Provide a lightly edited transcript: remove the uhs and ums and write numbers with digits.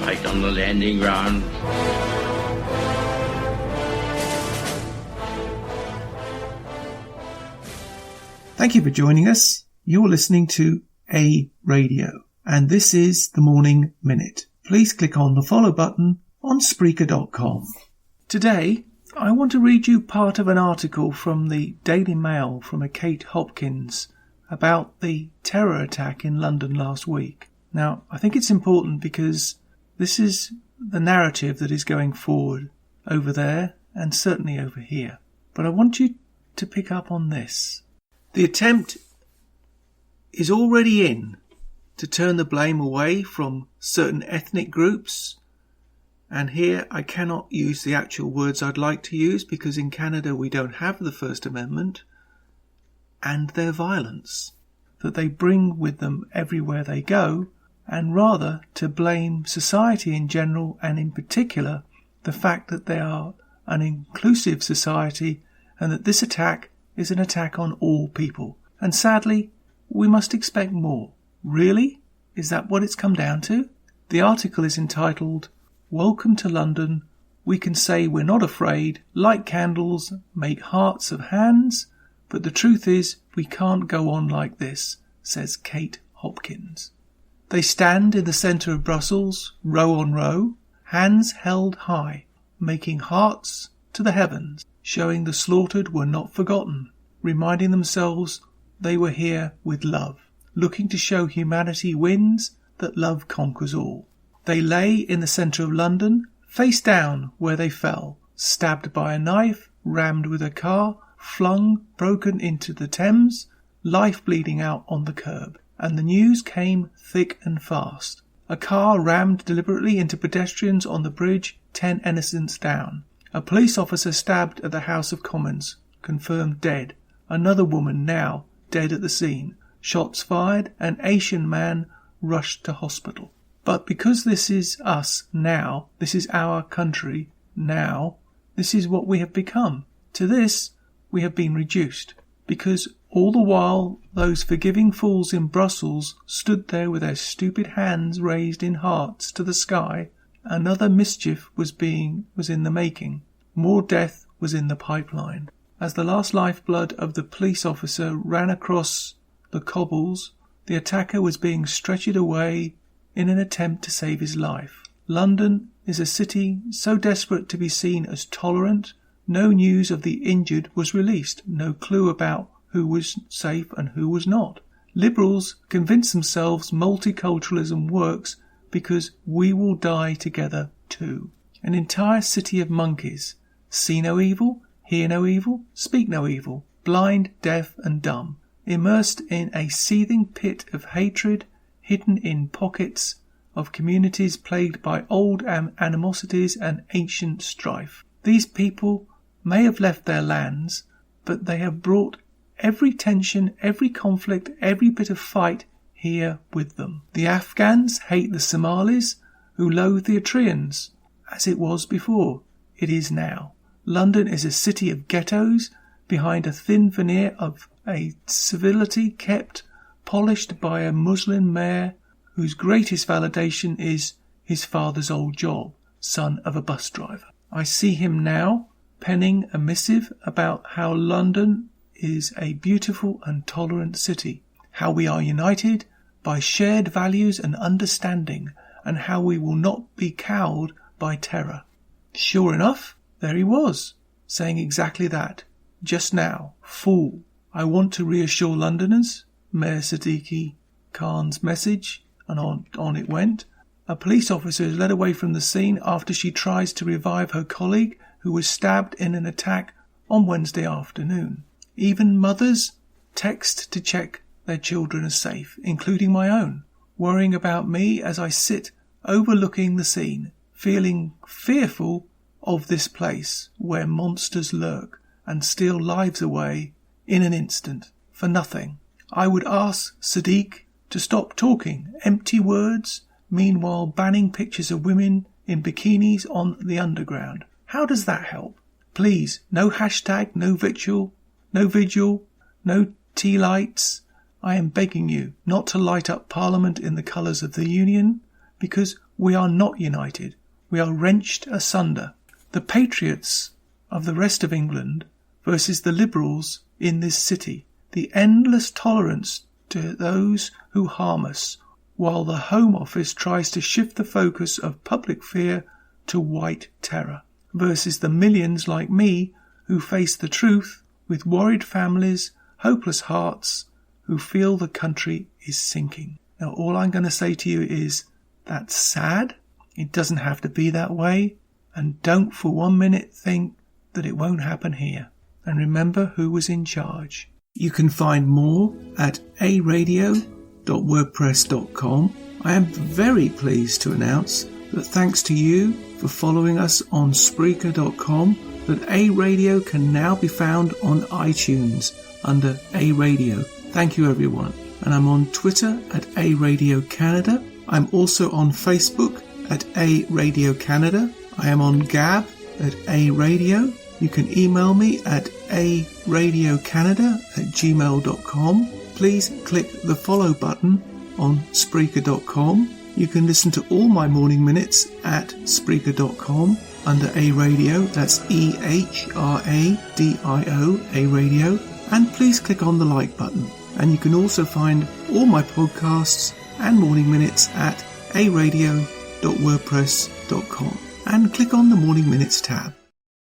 right on the landing ground. Thank you for joining us. You're listening to A Radio, and this is the Morning Minute. Please click on the follow button on Spreaker.com. Today, I want to read you part of an article from the Daily Mail from a KATIE Hopkins about the terror attack in London last week. Now, I think it's important because this is the narrative that is going forward over there and certainly over here. But I want you to pick up on this. The attempt is already in to turn the blame away from certain ethnic groups. And here I cannot use the actual words I'd like to use because in Canada we don't have the First Amendment, and their violence that they bring with them everywhere they go, and rather to blame society in general and in particular the fact that they are an inclusive society and that this attack is an attack on all people. And sadly, we must expect more. Really? Is that what it's come down to? The article is entitled, "Welcome to London. We can say we're not afraid, light candles, make hearts of hands, but the truth is we can't go on like this," says KATIE Hopkins. They stand in the centre of Brussels, row on row, hands held high, making hearts to the heavens, showing the slaughtered were not forgotten, reminding themselves they were here with love, looking to show humanity wins, that love conquers all. They lay in the centre of London, face down where they fell, stabbed by a knife, rammed with a car, flung, broken into the Thames, life bleeding out on the curb. And the news came thick and fast. A car rammed deliberately into pedestrians on the bridge, 10 innocents down. A police officer stabbed at the House of Commons, confirmed dead. Another woman now dead at the scene. Shots fired, an Asian man rushed to hospital. But because this is us now, this is our country now, this is what we have become. To this we have been reduced, because all the while those forgiving fools in Brussels stood there with their stupid hands raised in hearts to the sky, another mischief was in the making. More death was in the pipeline. As the last lifeblood of the police officer ran across the cobbles, the attacker was being stretchered away in an attempt to save his life. London is a city so desperate to be seen as tolerant, no news of the injured was released, no clue about who was safe and who was not. Liberals convince themselves multiculturalism works because we will die together too. An entire city of monkeys, see no evil, hear no evil, speak no evil, blind, deaf and dumb, immersed in a seething pit of hatred, hidden in pockets of communities plagued by old animosities and ancient strife. These people may have left their lands, but they have brought every tension, every conflict, every bit of fight here with them. The Afghans hate the Somalis, who loathe the Eritreans, as it was before. It is now. London is a city of ghettos, behind a thin veneer of a civility kept polished by a Muslim mayor whose greatest validation is his father's old job, son of a bus driver. I see him now penning a missive about how London is a beautiful and tolerant city, how we are united by shared values and understanding, and how we will not be cowed by terror. Sure enough, there he was, saying exactly that. Just now, fool. I want to reassure Londoners, Mayor Sadiq Khan's message, and on it went. A police officer is led away from the scene after she tries to revive her colleague who was stabbed in an attack on Wednesday afternoon. Even mothers text to check their children are safe, including my own, worrying about me as I sit overlooking the scene, feeling fearful of this place where monsters lurk and steal lives away in an instant for nothing. I would ask Sadiq to stop talking empty words, meanwhile banning pictures of women in bikinis on the underground. How does that help? Please, no hashtag, no vigil, no tea lights. I am begging you not to light up Parliament in the colours of the Union, because we are not united. We are wrenched asunder. The patriots of the rest of England versus the liberals in this city. The endless tolerance to those who harm us, while the Home Office tries to shift the focus of public fear to white terror, versus the millions like me who face the truth with worried families, hopeless hearts, who feel the country is sinking. Now, all I'm going to say to you is, that's sad. It doesn't have to be that way. And don't for 1 minute think that it won't happen here. And remember who was in charge. You can find more at aradio.wordpress.com. I am very pleased to announce that thanks to you for following us on Spreaker.com, that A Radio can now be found on iTunes under A Radio. Thank you, everyone. And I'm on Twitter at A Radio Canada. I'm also on Facebook at A Radio Canada. I am on Gab at A Radio. You can email me at aradiocanada@gmail.com. Please click the follow button on Spreaker.com. You can listen to all my morning minutes at Spreaker.com under A Radio. That's EHRADIO, A Radio. And please click on the like button. And you can also find all my podcasts and morning minutes at aradio.wordpress.com. And click on the Morning Minutes tab.